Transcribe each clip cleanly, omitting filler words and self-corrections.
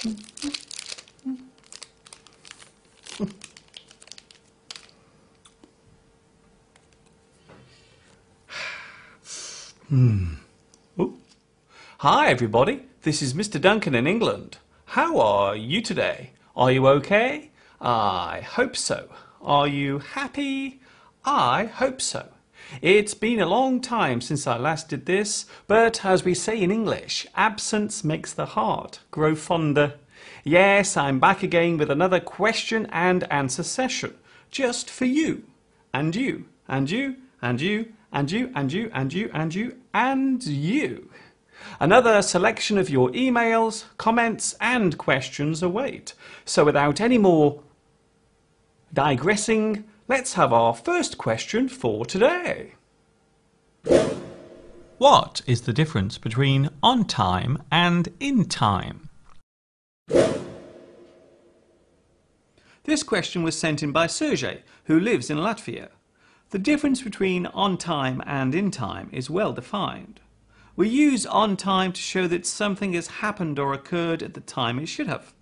Oh. Hi everybody, this is Mr Duncan in England. How are you today? Are you okay? I hope so. Are you happy? I hope so. It's been a long time since I last did this, but as we say in English, absence makes the heart grow fonder. Yes, I'm back again with another question and answer session, just for you, and you, and you, and you, and you, and you, and you, and you, and you. Another selection of your emails, comments and questions await. So without any more digressing, let's have our first question for today. What is the difference between on time and in time? This question was sent in by Sergey, who lives in Latvia. The difference between on time and in time is well defined. We use on time to show that something has happened or occurred at the time it should have.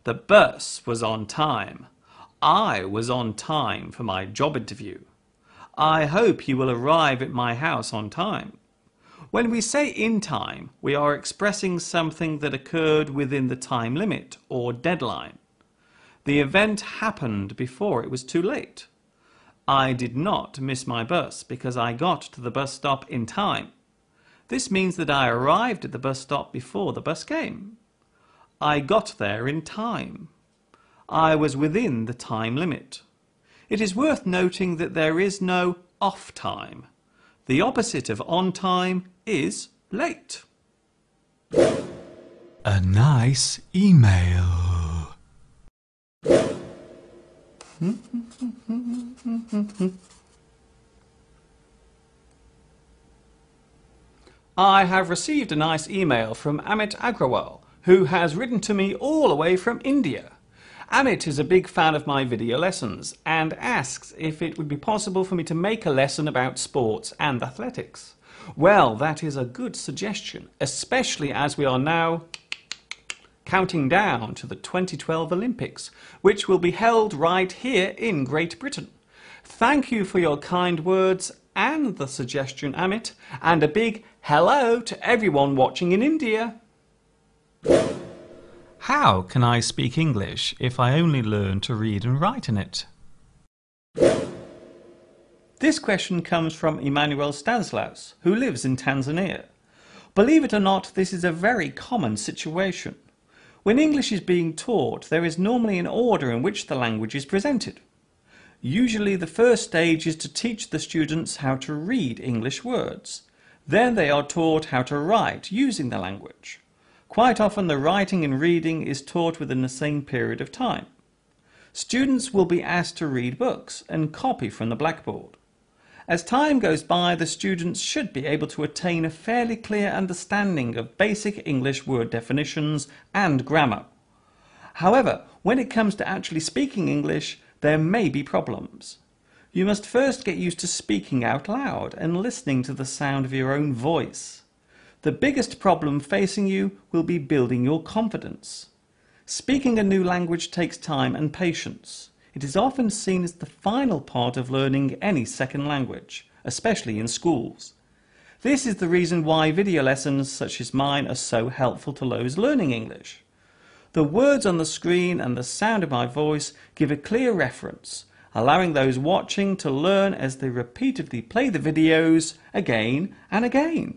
The bus was on time. I was on time for my job interview. I hope you will arrive at my house on time. When we say in time, we are expressing something that occurred within the time limit or deadline. The event happened before it was too late. I did not miss my bus because I got to the bus stop in time. This means that I arrived at the bus stop before the bus came. I got there in time. I was within the time limit. It is worth noting that there is no off time. The opposite of on time is late. A nice email. I have received a nice email from Amit Agrawal, who has written to me all the way from India. Amit is a big fan of my video lessons and asks if it would be possible for me to make a lesson about sports and athletics. Well, that is a good suggestion, especially as we are now counting down to the 2012 Olympics, which will be held right here in Great Britain. Thank you for your kind words and the suggestion, Amit, and a big hello to everyone watching in India. How can I speak English if I only learn to read and write in it? This question comes from Emmanuel Stanislaus, who lives in Tanzania. Believe it or not, this is a very common situation. When English is being taught, there is normally an order in which the language is presented. Usually the first stage is to teach the students how to read English words. Then they are taught how to write using the language. Quite often the writing and reading is taught within the same period of time. Students will be asked to read books and copy from the blackboard. As time goes by, the students should be able to attain a fairly clear understanding of basic English word definitions and grammar. However, when it comes to actually speaking English, there may be problems. You must first get used to speaking out loud and listening to the sound of your own voice. The biggest problem facing you will be building your confidence. Speaking a new language takes time and patience. It is often seen as the final part of learning any second language, especially in schools. This is the reason why video lessons such as mine are so helpful to those learning English. The words on the screen and the sound of my voice give a clear reference, allowing those watching to learn as they repeatedly play the videos again and again.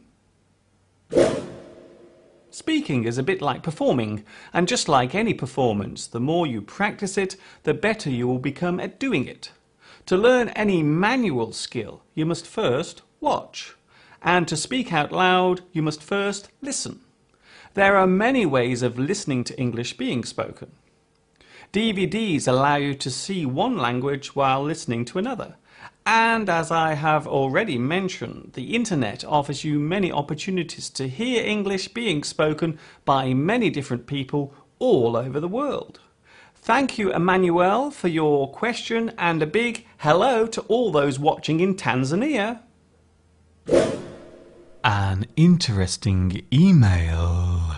Speaking is a bit like performing, and just like any performance, the more you practice it, the better you will become at doing it. To learn any manual skill, you must first watch, and to speak out loud, you must first listen. There are many ways of listening to English being spoken. DVDs allow you to see one language while listening to another. And as I have already mentioned, the internet offers you many opportunities to hear English being spoken by many different people all over the world. Thank you, Emmanuel, for your question, and a big hello to all those watching in Tanzania. An interesting email.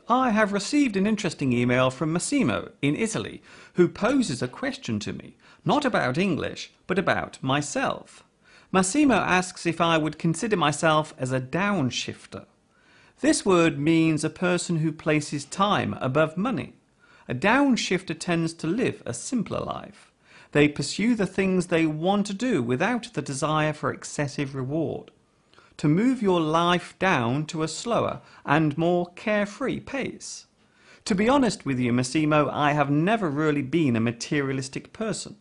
I have received an interesting email from Massimo in Italy, who poses a question to me, not about English, but about myself. Massimo asks if I would consider myself as a downshifter. This word means a person who places time above money. A downshifter tends to live a simpler life. They pursue the things they want to do without the desire for excessive reward. To move your life down to a slower and more carefree pace. To be honest with you, Massimo, I have never really been a materialistic person.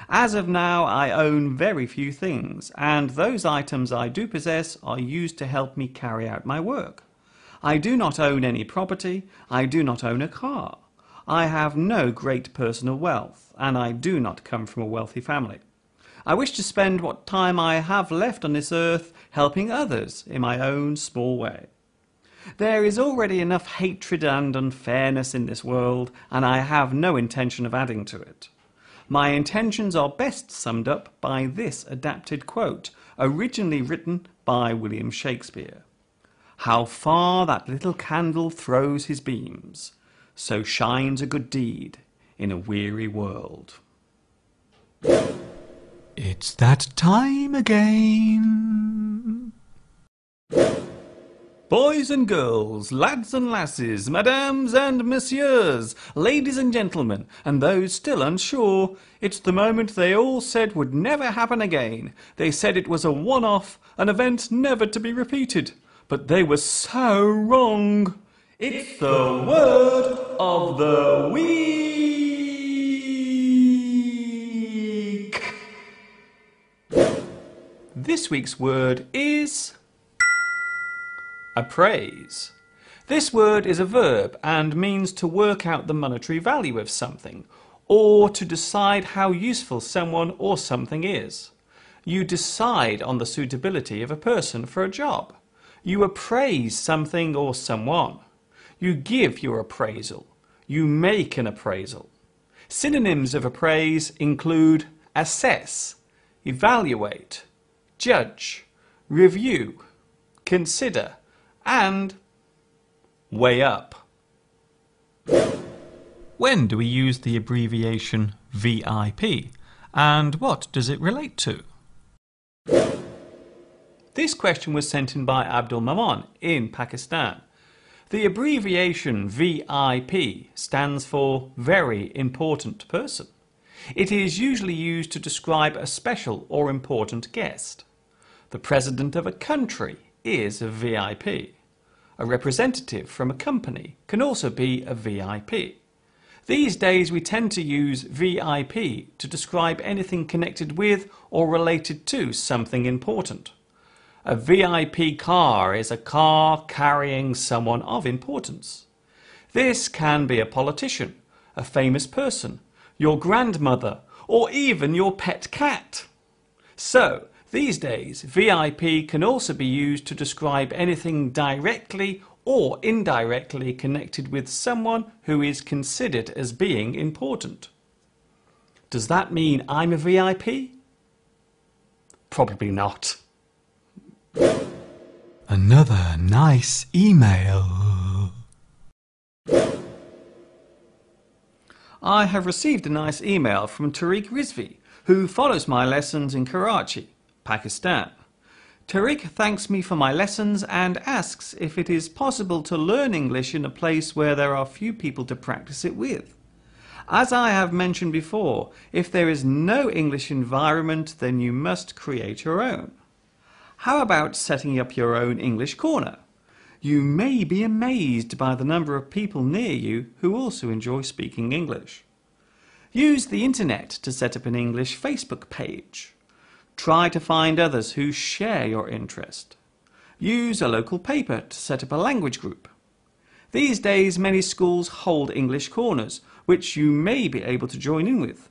As of now, I own very few things, and those items I do possess are used to help me carry out my work. I do not own any property, I do not own a car. I have no great personal wealth, and I do not come from a wealthy family. I wish to spend what time I have left on this earth helping others in my own small way. There is already enough hatred and unfairness in this world, and I have no intention of adding to it. My intentions are best summed up by this adapted quote, originally written by William Shakespeare. How far that little candle throws his beams, so shines a good deed in a weary world. It's that time again. Boys and girls, lads and lasses, madames and messieurs, ladies and gentlemen, and those still unsure, it's the moment they all said would never happen again. They said it was a one-off, an event never to be repeated. But they were so wrong. It's the word of the week. This week's word is appraise. This word is a verb and means to work out the monetary value of something, or to decide how useful someone or something is. You decide on the suitability of a person for a job. You appraise something or someone. You give your appraisal. You make an appraisal. Synonyms of appraise include assess, evaluate, judge, review, consider, and weigh up. When do we use the abbreviation VIP, and what does it relate to? This question was sent in by Abdul Maman in Pakistan. The abbreviation VIP stands for Very Important Person. It is usually used to describe a special or important guest. The president of a country is a VIP. A representative from a company can also be a VIP. These days we tend to use VIP to describe anything connected with or related to something important. A VIP car is a car carrying someone of importance. This can be a politician, a famous person, your grandmother, or even your pet cat. So, these days, VIP can also be used to describe anything directly or indirectly connected with someone who is considered as being important. Does that mean I'm a VIP? Probably not. Another nice email. I have received a nice email from Tariq Rizvi, who follows my lessons in Karachi, Pakistan. Tariq thanks me for my lessons and asks if it is possible to learn English in a place where there are few people to practice it with. As I have mentioned before, if there is no English environment, then you must create your own. How about setting up your own English corner? You may be amazed by the number of people near you who also enjoy speaking English. Use the internet to set up an English Facebook page. Try to find others who share your interest. Use a local paper to set up a language group. These days many schools hold English corners, which you may be able to join in with.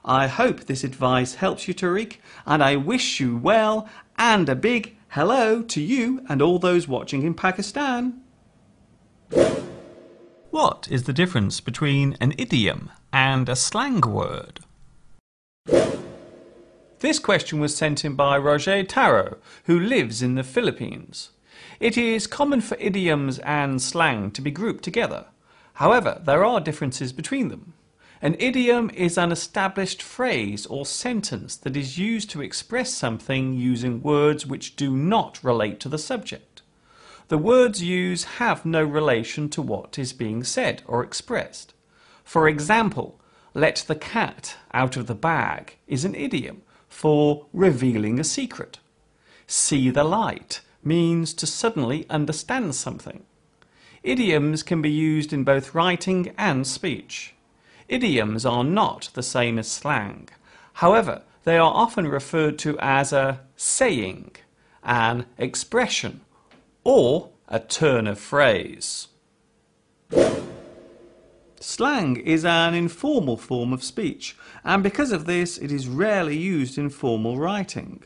I hope this advice helps you, Tariq, and I wish you well, and a big hello to you and all those watching in Pakistan. What is the difference between an idiom and a slang word? This question was sent in by Roger Taro, who lives in the Philippines. It is common for idioms and slang to be grouped together. However, there are differences between them. An idiom is an established phrase or sentence that is used to express something using words which do not relate to the subject. The words used have no relation to what is being said or expressed. For example, let the cat out of the bag is an idiom for revealing a secret. See the light means to suddenly understand something. Idioms can be used in both writing and speech. Idioms are not the same as slang. However, they are often referred to as a saying, an expression, or a turn of phrase. Slang is an informal form of speech, and because of this it is rarely used in formal writing.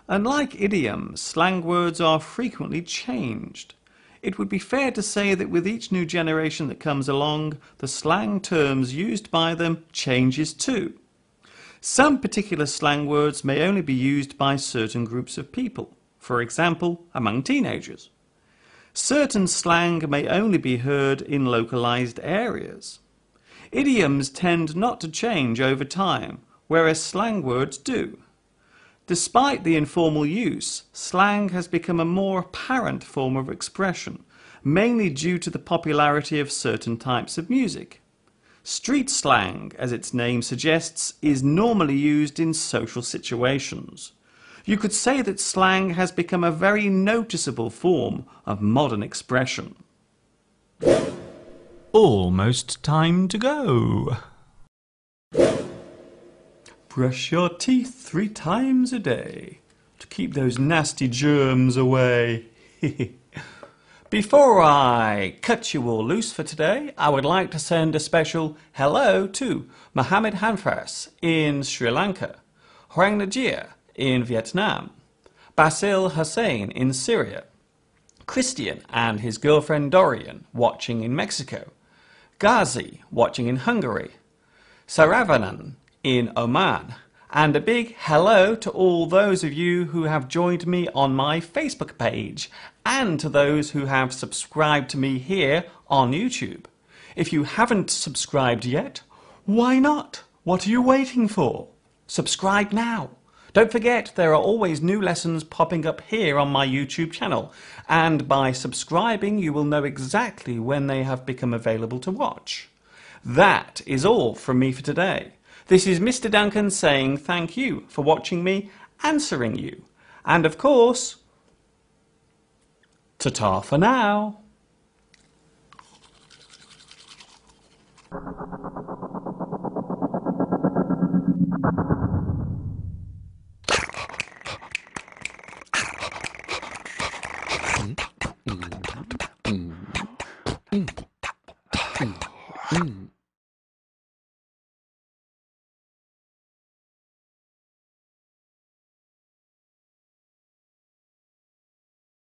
Unlike idioms, slang words are frequently changed. It would be fair to say that with each new generation that comes along, the slang terms used by them changes too. Some particular slang words may only be used by certain groups of people, for example, among teenagers. Certain slang may only be heard in localized areas. Idioms tend not to change over time, whereas slang words do. Despite the informal use, slang has become a more apparent form of expression, mainly due to the popularity of certain types of music. Street slang, as its name suggests, is normally used in social situations. You could say that slang has become a very noticeable form of modern expression. Almost time to go. Brush your teeth 3 times a day to keep those nasty germs away. Before I cut you all loose for today, I would like to send a special hello to Mohammed Hanfras in Sri Lanka, Hoang Najir in Vietnam, Basil Hussein in Syria, Christian and his girlfriend Dorian watching in Mexico, Ghazi watching in Hungary, Saravanan in Oman, and a big hello to all those of you who have joined me on my Facebook page and to those who have subscribed to me here on YouTube. If you haven't subscribed yet, why not? What are you waiting for? Subscribe now. Don't forget, there are always new lessons popping up here on my YouTube channel, and by subscribing you will know exactly when they have become available to watch. That is all from me for today. This is Mr. Duncan saying thank you for watching me, answering you, and of course, ta-ta for now. Mm.